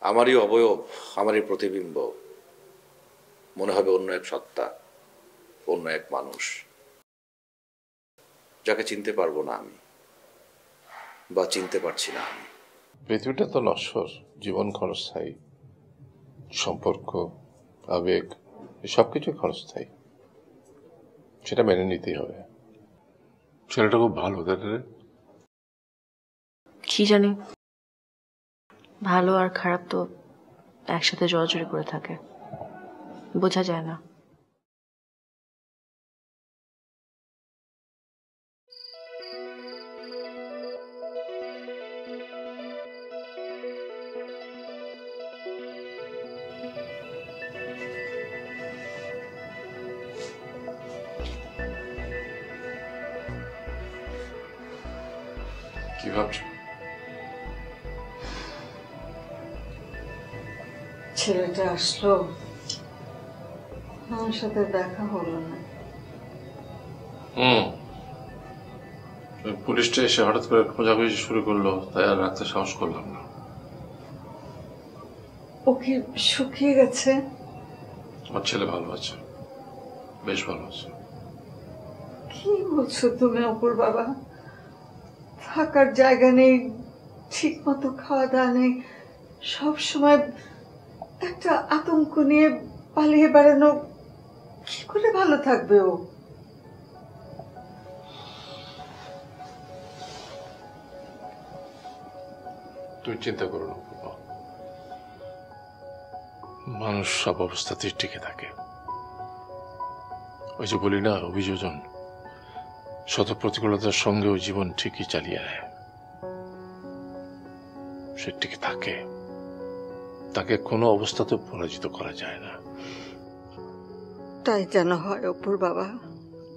আমারই অবয়ব, আমারই প্রতিবিম্ব, মনে হবে অন্য এক সত্তা, অন্য এক মানুষ, যাকে চিনতে পারবো না আমি, বা চিনতে পারছি না আমি। পৃথিবীটা তো নশ্বর, জীবন ক্ষণস্থায়ী, সম্পর্ক, আবেগ, সবকিছুই ক্ষণস্থায়ী, সেটা মেনে নিতেই হবে। ছেলেটা খুব ভালো, তাই না? কি জানি, ভালো আর খারাপ তো একসাথে জড়াজড়ি করে থাকে, বোঝা যায় না। কি ভাবছো? ছেলেটা আসলো, আমার সাথে দেখা হলো না। পুলিশটা এসে হঠাৎ করে খোঁজাখুঁজি শুরু করলো, তাই আর রাখতে সাহস করলাম না। ও কি শুকিয়ে গেছে? আমার ছেলে ভালো আছে, বেশ ভালো আছে। কি বলছো তুমি অপুর বাবা? থাকার জায়গা নেই, ঠিক মতো খাওয়া দাওয়া নেই, সব সময় একটা আতঙ্ক নিয়ে পালিয়ে বেড়ানো, কি করে ভালো থাকবে ও? তুই চিন্তা করো না, মানুষ সব অবস্থাতেই টিকে থাকে। ওই যে বলি না, অভিযোজন, শত প্রতিকূলতার সঙ্গেও জীবন ঠিকই চালিয়ে নেয়, সে টিকে থাকে, তাকে কোনো অবস্থাতেও পরাজিত করা যায় না। তাই যেন হয় অপুর বাবা,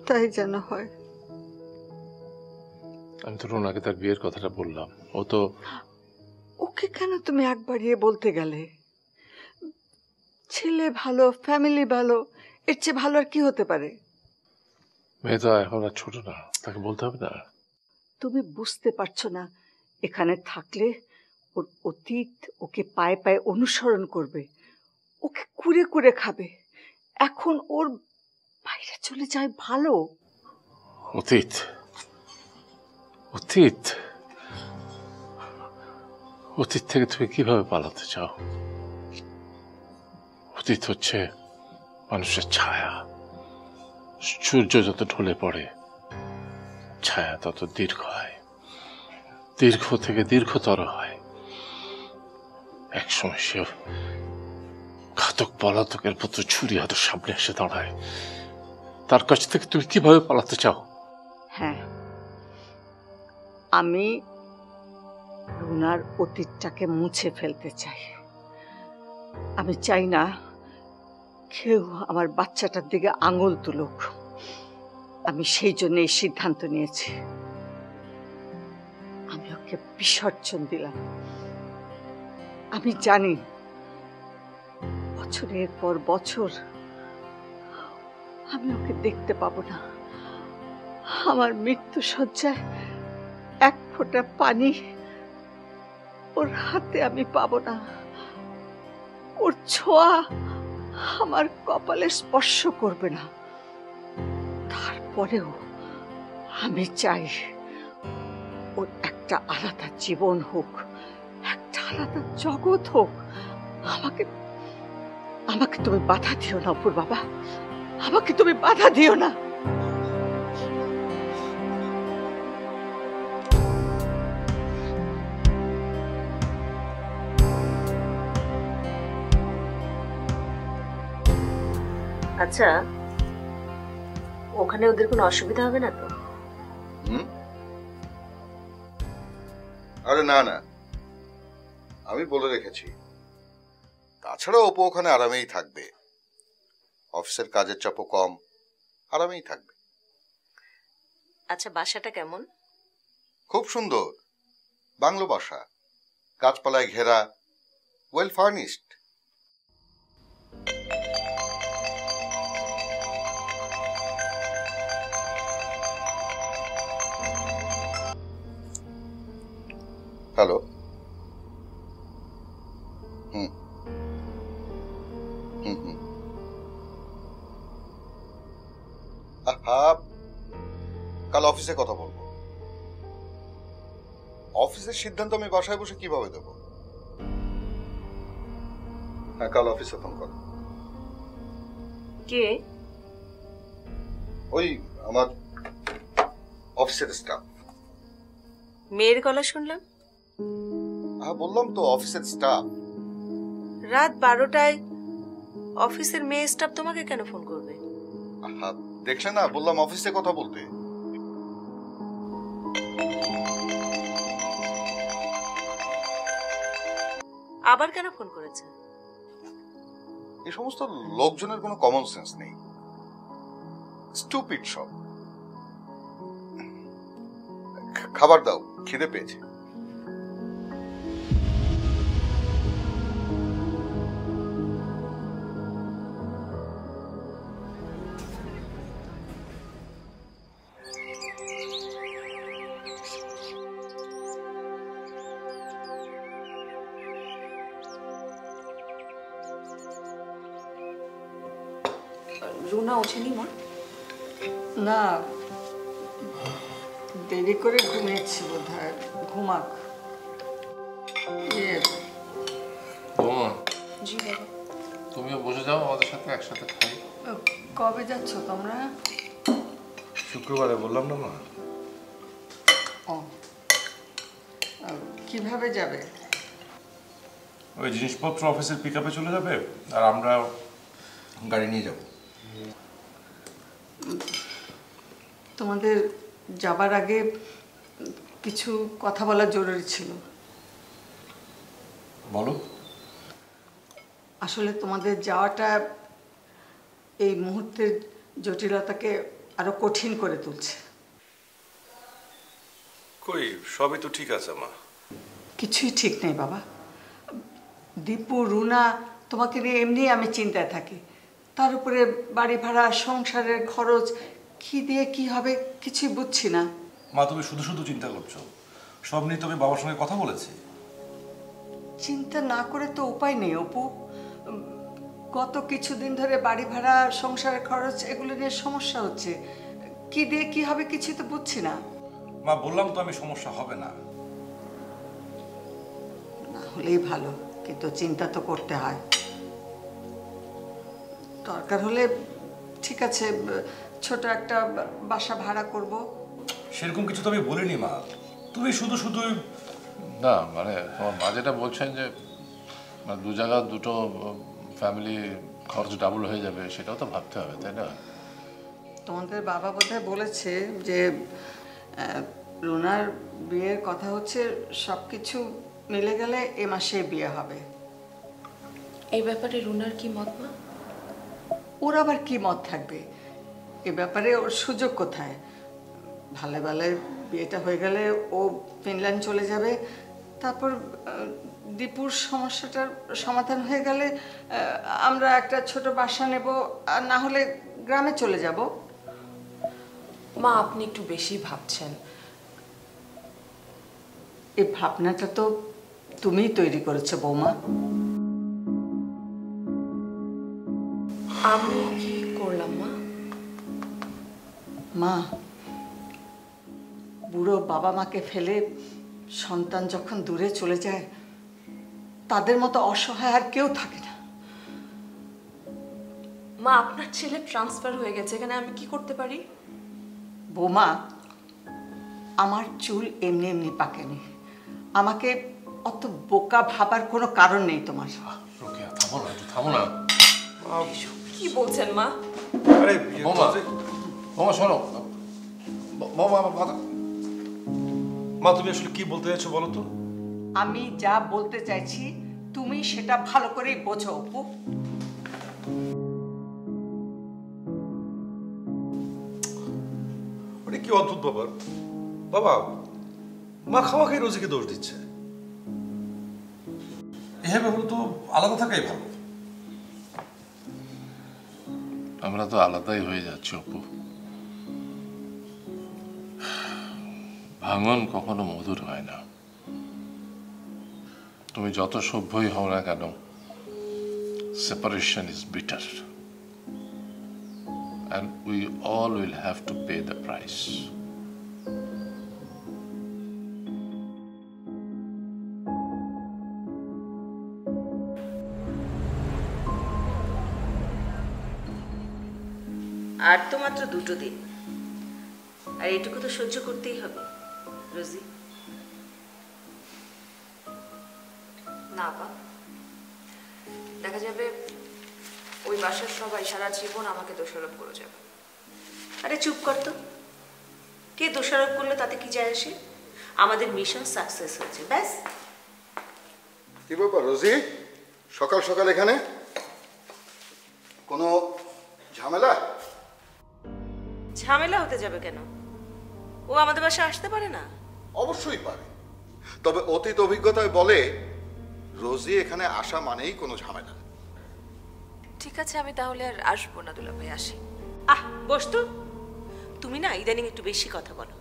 তাই যেন হয়। আমি তো রোনাকে তার বিয়ের কথাটা বললাম, ও তো... ওকে কেন তুমি এক বাড়িয়ে বলতে গেলে? ছেলে ভালো, ফ্যামিলি ভালো, এর চেয়ে ভালো আর কি হতে পারে? মেয়ে তো এখন আর ছোট না, তাকে বলতে হবে না? তুমি বুঝতে পারছো না, এখানে থাকলে ওর অতীত ওকে পায়ে পায়ে অনুসরণ করবে, ওকে কুরে কুরে খাবে। এখন ওর বাইরে চলে যায় ভালো। অতীত, অতীত, অতীত থেকে তুমি কিভাবে পালাতে চাও? অতীত হচ্ছে মানুষের ছায়া, সূর্য যত ঢলে পড়ে ছায়া তত দীর্ঘ হয়, দীর্ঘ থেকে দীর্ঘতর হয়। একসময় সে ঘাতক পলাতকের মতো ছুরি হাতে সামনে এসে দাঁড়ায়, তার কাছ থেকে তুমি কিভাবে পালাতে চাও? হ্যাঁ, আমি রুনার অতীতটাকে মুছে ফেলতে চাই। আমি চাই না কেউ আমার বাচ্চাটার দিকে আঙুল তুলুক। আমি সেই জন্য এই সিদ্ধান্ত নিয়েছি। আমি ওকে বিসর্জন দিলাম। আমি জানি বছরের পর বছর আমি ওকে দেখতে পাবো না। আমার মৃত্যু শয্যায় এক ফোঁটা পানি ওর হাতে আমি পাবো না, ওর ছোঁয়া আমার কপালে স্পর্শ করবে না। তারপরেও আমি চাই ওর একটা আলাদা জীবন হোক, একটা আলাদা জগৎ হোক। আমাকে আমাকে তুমি বাধা দিও না অপুর বাবা, আমাকে তুমি বাধা দিও না। আচ্ছা, ওখানে ওদের কোনো অসুবিধা হবে না তো? আরে না না, আমি বলে রেখেছি। তাছাড়া অপু ওখানে আরামেই থাকবে, অফিসের কাজের চাপও কম, আরামেই থাকবে। আচ্ছা, বাসাটা কেমন? খুব সুন্দর, বাংলো বাসা, গাছপালায় ঘেরা, ওয়েল ফার্নিশড। হ্যালো। হ্যাঁ, কাল অফিসে কথা বলবো। অফিসের সিদ্ধান্ত আমি বাসায় বসে কিভাবে দেব? হ্যাঁ, কাল অফিসে ফোন কর। কে? ওই আমার অফিসের স্টাফ। মেয়ের গলা শুনলাম। হ্যাঁ, বললাম তো অফিসের স্টাফ। রাত 12টায় অফিসের মেয়ে স্টাফ তোমাকে কেন ফোন করবে? হ্যাঁ, দেখলে না, বললাম অফিসে কথা বলতে। আবার কেন ফোন করেছে? এই সমস্ত লোকজনের কোনো কমন সেন্স নেই, স্টুপিড সব। খাবার দাও, খিদে পেয়েছে। রুনা ওঠেনি মা? না, দেরি করে ঘুমিয়েছি বোধহয়, ঘুমাক। বৌমা, জি বাবা। তুমিও বসে যাও আমাদের সাথে, একসাথে খাই। কবে যাচ্ছ তোমরা? শুক্রবারে বললাম না মা। ও, কিভাবে যাবে? ওই জিনিসপত্র অফিসের পিক আপে চলে যাবে আর আমরা গাড়ি নিয়ে যাব। তোমাদের যাবার আগে কিছু কথা বলা জরুরি ছিল। বলো। আসলে তোমাদের যাওয়াটা এই মুহূর্তের জটিলতাকে আরো কঠিন করে তুলছে। কই, সবই তো ঠিক আছে মা। কিছুই ঠিক নেই বাবা। দীপু, রুনা, তোমাকে নিয়ে এমনি আমি চিন্তায় থাকি। তার উপরে বাড়ি ভাড়া, সংসারের খরচ, কি দিয়ে কি হবে কিছুই বুঝছি না। মা, তুমি শুধু শুধু চিন্তা করছো। সব নিয়ে তুমি বাবার সঙ্গে কথা বলেছি। চিন্তা না করে তো উপায় নেই অপু। গত কিছুদিন ধরে বাড়ি ভাড়া, সংসারের খরচ, এগুলো নিয়ে সমস্যা হচ্ছে। কি দিয়ে কি হবে কিছুই তো বুঝছি না। মা, বললাম তো আমি সমস্যা হবে না। না হলেই ভালো, কিন্তু চিন্তা তো করতে হয়। দরকার হলে ঠিক আছে, ছোট একটা বাসা ভাড়া করব। সেরকম কিছু তো আমি বলিনি মা। তুমি শুধু শুধু না মানে তোমার মা যেটা বলছেন যে দু জায়গা দুটো ফ্যামিলি খরচ ডাবল হয়ে যাবে, সেটাও তো ভাবতে হবে, তাই না? তোমাদের বাবা বোধহয় বলেছে যে রুনার বিয়ের কথা হচ্ছে, সব কিছু মিলে গেলে এ মাসে বিয়ে হবে। এই ব্যাপারে রুনার কি মত মা? ওর আবার কি মত থাকবে এ ব্যাপারে? ওর সুযোগ কোথায়? ভালো ভালো বিয়েটা হয়ে গেলে ও ফিনল্যান্ড চলে যাবে। তারপর দীপুর সমস্যাটার সমাধান হয়ে গেলে আমরা একটা ছোট বাসা নেব, আর না হলে গ্রামে চলে যাব। মা, আপনি একটু বেশি ভাবছেন। এই ভাবনাটা তো তুমিই তৈরি করেছো বৌমা। আমি কি করলাম মা? মা, বুড়ো বাবা মাকে ফেলে সন্তান যখন দূরে চলে যায়, তাদের মতো অসহায় আর কেউ থাকে না। মা, আপনার ছেলে ট্রান্সফার হয়ে গেছে, এখানে আমি কি করতে পারি? বৌমা, আমার চুল এমনি এমনি পাকেনি। আমাকে অত বোকা ভাবার কোনো কারণ নেই তোমার। রোকেয়া, থামো না, একটু থামো না। কি বলছেন মা? আরে বৌমা, বৌমা শোনো। বৌমা, আমার কথা। মা, তুমি আসলে কি বলতে চাইছো বলো তো? আমি যা বলতে চাইছি তুমি সেটা ভালো করেই বোঝো অপু। মানে কি অদ্ভুত ব্যাপার বাবা, মা খাওয়াখাই রোজিকে দোষ দিচ্ছে। এভাবে হলো তো আলাদা থাকাই ভালো। আমরা তো আলাদাই হয়ে যাচ্ছি অপু। ভাঙন কখনো মধুর হয় না। তুমি যত সভ্যই হও না কেন, separation is bitter. and we all will have to pay the price. আর তো মাত্র 2 দিন, আর এটুকু তো সহ্য করতেই হবে রোজি। না আপা, দেখা যাবে ওই বাসার সবাই সারা জীবন আমাকে দোষারোপ করে যাবে। আরে চুপ কর তো, কে দোষারোপ করলে তাতে কি যায় আসে? আমাদের মিশন সাকসেস হয়েছে, ব্যাস। কি ব্যাপার রোজি, সকাল সকাল এখানে? কোনো ঝামেলা? ঝামেলা হতে যাবে কেন? ও আমাদের বাসায় আসতে পারে না? অবশ্যই পারে, তবে অতীত অভিজ্ঞতায় বলে রোজি এখানে আসা মানেই কোনো ঝামেলা। ঠিক আছে, আমি তাহলে আর আসবো না দুলাভাই, আসি। বস তো, তুমি না ইদানিং একটু বেশি কথা বলো।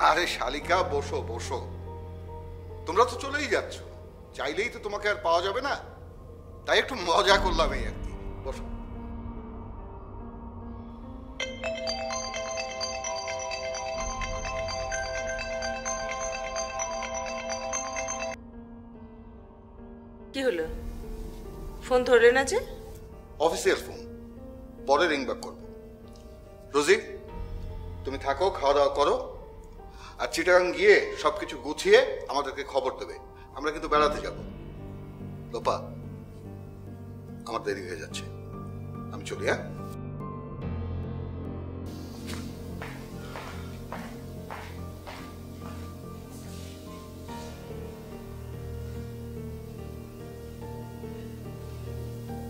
আরে শালিকা, বসো বসো, তোমরা তো চলেই যাচ্ছ, চাইলেই তো তোমাকে আর পাওয়া যাবে না, তাই একটু মজা করলাম এই আর কি। বসো। কি হলো, ফোন ধরলে না যে? অফিসিয়াল ফোন, পরে রিং ব্যাক করবো। রোজি, তুমি থাকো, খাওয়া দাওয়া করো, আর চিটাগাং গিয়ে সবকিছু গুছিয়ে আমাদেরকে খবর দেবে, আমরা কিন্তু বেড়াতে যাব। লোপা, আমার দেরি হয়ে যাচ্ছে, আমি চলি। হ্যাঁ,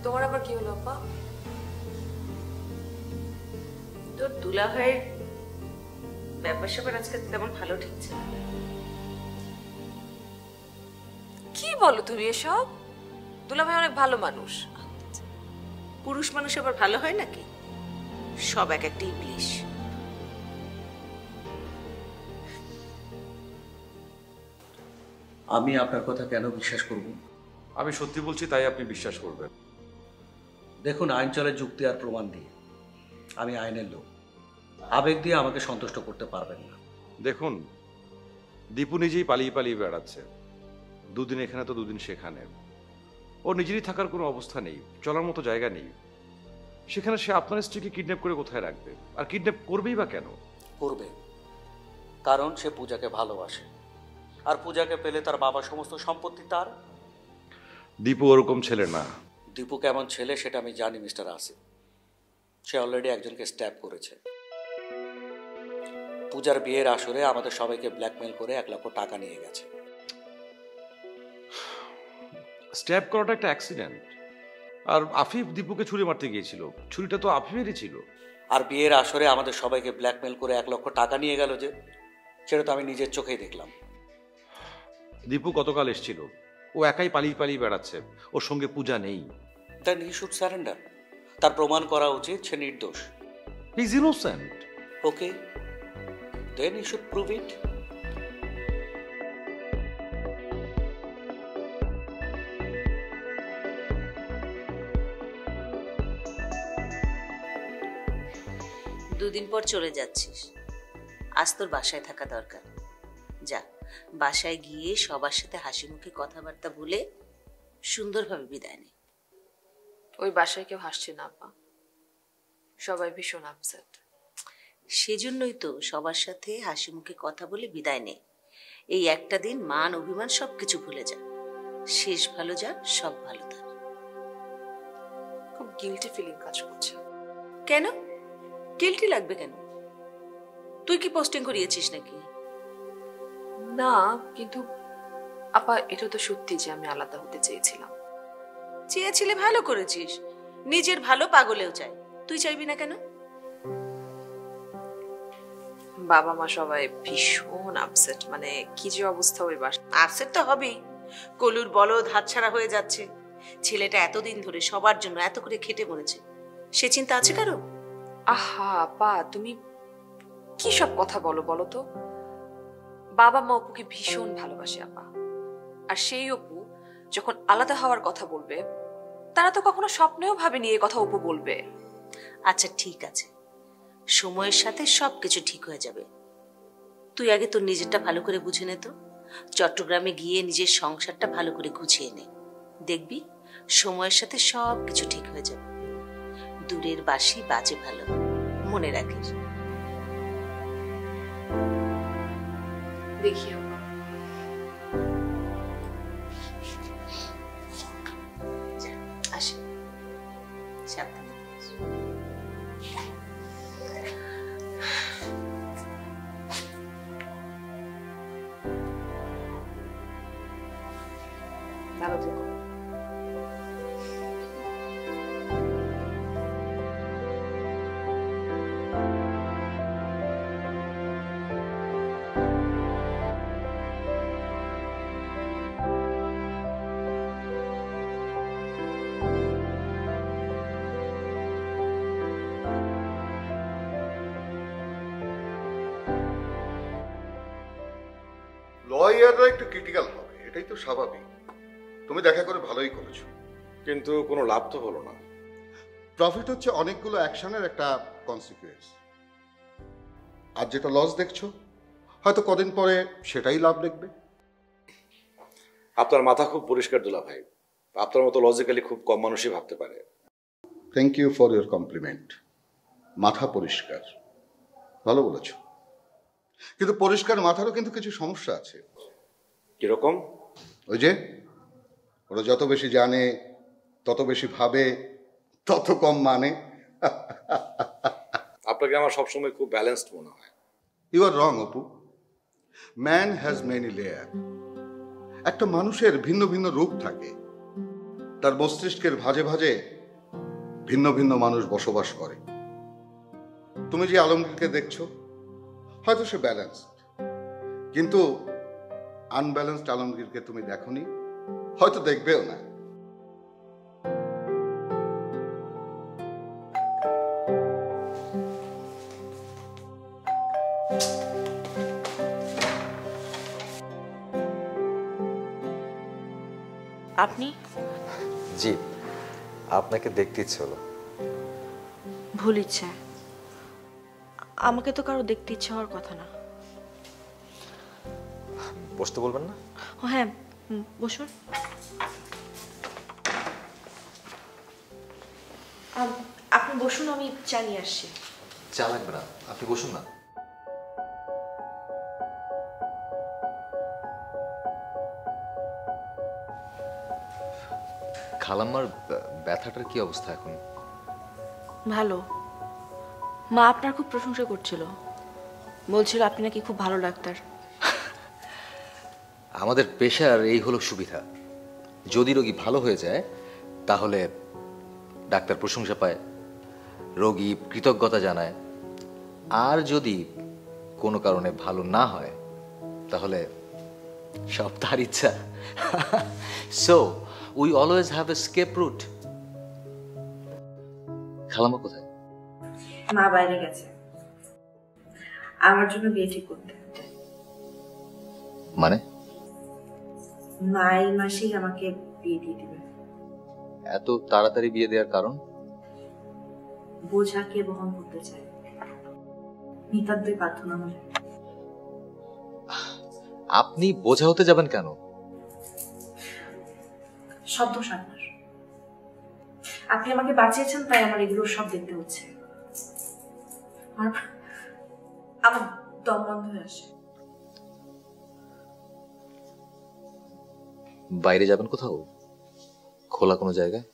তোমার আবার কি হলো আপা? তোর দুলাভাইয়ের ব্যাপার স্যাপার আজকে তেমন ভালো ঠিকছে না। কি বলো তুমি এসব? দুলাভাই অনেক ভালো মানুষ। পুরুষ মানুষ আবার ভালো হয় নাকি? সব এক একটা ইবলিশ। আমি আপনার কথা কেন বিশ্বাস করব? আমি সত্যি বলছি, তাই আপনি বিশ্বাস করবেন। দেখুন, আইন চলে যুক্তি আর প্রমাণ দিয়ে। আমি আইনের লোক, আবেগ দিয়ে আমাকে সন্তুষ্ট করতে পারবেন না। দেখুন, দীপু নিজেই পালিয়ে পালিয়ে বেড়াচ্ছে, 2 দিন এখানে তো 2 দিন সেখানে। ওর নিজেরই থাকার কোনো অবস্থা নেই, চলার মতো জায়গা নেই। সেখানে সে আপনার স্ত্রীকে কিডন্যাপ করে কোথায় রাখবে? আর কিডন্যাপ করবেই বা কেন? করবে কারণ সে পূজাকে ভালোবাসে, আর পূজাকে পেলে তার বাবা সমস্ত সম্পত্তি তার। দীপু ওরকম ছেলে না। দীপু কেমন ছেলে সেটা আমি জানি মিস্টার আসিফ। সে অলরেডি একজনকে স্ট্যাপ করেছে। পূজার বিয়ের আসরে আমাদের সবাইকে ব্ল্যাকমেল করে 1 লক্ষ টাকা নিয়ে গেছে। স্ট্যাপ করাটা একটা অ্যাক্সিডেন্ট, আর আফিফ দীপুকে ছুরি মারতে গিয়েছিল, ছুরিটা তো আফিফেরই ছিল। আর বিয়ের আসরে আমাদের সবাইকে ব্ল্যাকমেল করে 1 লক্ষ টাকা নিয়ে গেল যে, সেটা তো আমি নিজের চোখেই দেখলাম। দীপু গতকাল এসেছিল, ও একাই পালিয়ে পালিয়ে বেড়াচ্ছে, ওর সঙ্গে পূজা নেই। Then he should surrender. তার প্রমাণ করা উচিত সে নির্দোষ। He is innocent. Okay, then he should prove it. দুদিন পর চলে যাচ্ছিস, আজ তোর বাসায় থাকা দরকার। যা, বাসায় গিয়ে সবার সাথে হাসি মুখে কথাবার্তা বলে সুন্দরভাবে বিদায় নে। ওই বাসায় কেউ হাসছে না আপা, সবাই ভীষণ আপসেট। সেজন্যই তো সবার সাথে হাসি মুখে কথা বলে বিদায় নে। এই একটা দিন মান অভিমান সবকিছু ভুলে যা। শেষ ভালো যা, সব ভালো থাক। খুব গিল্টি ফিলিং কাজ করছে। কেন গিল্টি লাগবে কেন? তুই কি পোস্টিং করিয়েছিস নাকি? না, কিন্তু আপা এটা তো সত্যি যে আমি আলাদা হতে চেয়েছিলাম। চেয়েছিলে, ভালো করেছিস। নিজের ভালো পাগলেও চায়, তুই চাইবি না কেন? বাবা মা সবাই ভীষণ আপসেট, মানে কি যে অবস্থা ওই বাসা। আপসেট তো হবেই, কলুর বলদ হাতছাড়া হয়ে যাচ্ছে। ছেলেটা এতদিন ধরে সবার জন্য এত করে খেটে মরেছে, সে চিন্তা আছে কারো? আহা আপা, তুমি কি সব কথা বলো বলো তো? বাবা মা অপুকে ভীষণ ভালোবাসে আপা, আর সেই অপু যখন আলাদা হওয়ার কথা বলবে, তারা তো কখনো স্বপ্নেও ভাবেনি এই কথা অপু বলবে। আচ্ছা ঠিক আছে, সময়ের সাথে সব কিছু ঠিক হয়ে যাবে। তুই আগে তোর নিজেরটা ভালো করে বুঝে নে তো। চট্টগ্রামে গিয়ে নিজের সংসারটা ভালো করে গুছিয়ে নে, দেখবি সময়ের সাথে সব কিছু ঠিক হয়ে যাবে। দূরের বাঁশি বাজে ভালো, মনে রাখিস। দেখি আপা। আসে, সাবধানে। ভালো থেকো। লয়াররা একটু ক্রিটিক্যাল হবে, এটাই তো স্বাভাবিক। তুমি দেখা করে ভালোই করেছো, কিন্তু কোনো লাভ তো হলো না। প্রফিট হচ্ছে অনেকগুলো অ্যাকশনের একটা কনসিকুয়েন্স। আর যেটা লস দেখছো, হয়তো কদিন পরে সেটাই লাভ দেখবে। আপনার মাথা খুব পরিষ্কার দুলা ভাই, আপনার মতো লজিক্যালি খুব কম মানুষই ভাবতে পারে। Thank you for your compliment. মাথা পরিষ্কার, ভালো বলেছ। কিন্তু পরিষ্কার মাথারও কিন্তু কিছু সমস্যা আছে। কিরকম? ওই যে ওরা যত বেশি জানে, তত বেশি ভাবে, তত কম মানে। আপনাকে আমার সবসময় খুব ব্যালেন্সড মনে হয়। You are wrong Apu. Man has many layer. একটা মানুষের ভিন্ন ভিন্ন রূপ থাকে, তার মস্তিষ্কের ভাঁজে ভাঁজে ভিন্ন ভিন্ন মানুষ বসবাস করে। তুমি যে আলমগীরকে দেখছো, হয়তো সে ব্যালেন্সড, কিন্তু আনব্যালেন্সড আলমগীরকে তুমি দেখোনি, হয়তো দেখবেও না। আপনি? জি, আপনাকে দেখতে ইচ্ছে হলো। ভুল ইচ্ছে। আমাকে তো কারো দেখতে ইচ্ছে হওয়ার কথা না। বসতে বলবেন না? ও হ্যাঁ, বসুন। আপনি বসুন, আমি চা নিয়ে আসছি। চা লাগবে না, আপনি বসুন না। খালাম্মার ব্যথাটার কি অবস্থা এখন? ভালো। মা আপনার খুব প্রশংসা করছিল, বলছিল আপনি নাকি খুব ভালো ডাক্তার। আমাদের পেশার এই হলো সুবিধা, যদি রোগী ভালো হয়ে যায় তাহলে ডাক্তার প্রশংসা পায়, রোগী কৃতজ্ঞতা জানায়। আর যদি কোনো কারণে ভালো না হয় তাহলে সব তার ইচ্ছা। So we always have a escape route. খালাম্মা কোথায়? মা বাইরে গেছে আমার জন্য বিয়ে ঠিক করতে। মানে? মা এই মাসেই আমাকে বিয়ে দিয়ে দিবে। এত তাড়াতাড়ি বিয়ে দেওয়ার কারণ? বোঝা কে বহন করতে চায়, নিতান্তই বাধ্য না হলে। আপনি বোঝা হতে যাবেন কেন? সব দোষ আপনার। আপনি আমাকে বাঁচিয়েছেন, তাই আমার এগুলো সব দেখতে হচ্ছে। আমার দম বন্ধ হয়ে আসে। বাইরে যাবেন কোথাও, খোলা কোনো জায়গায়?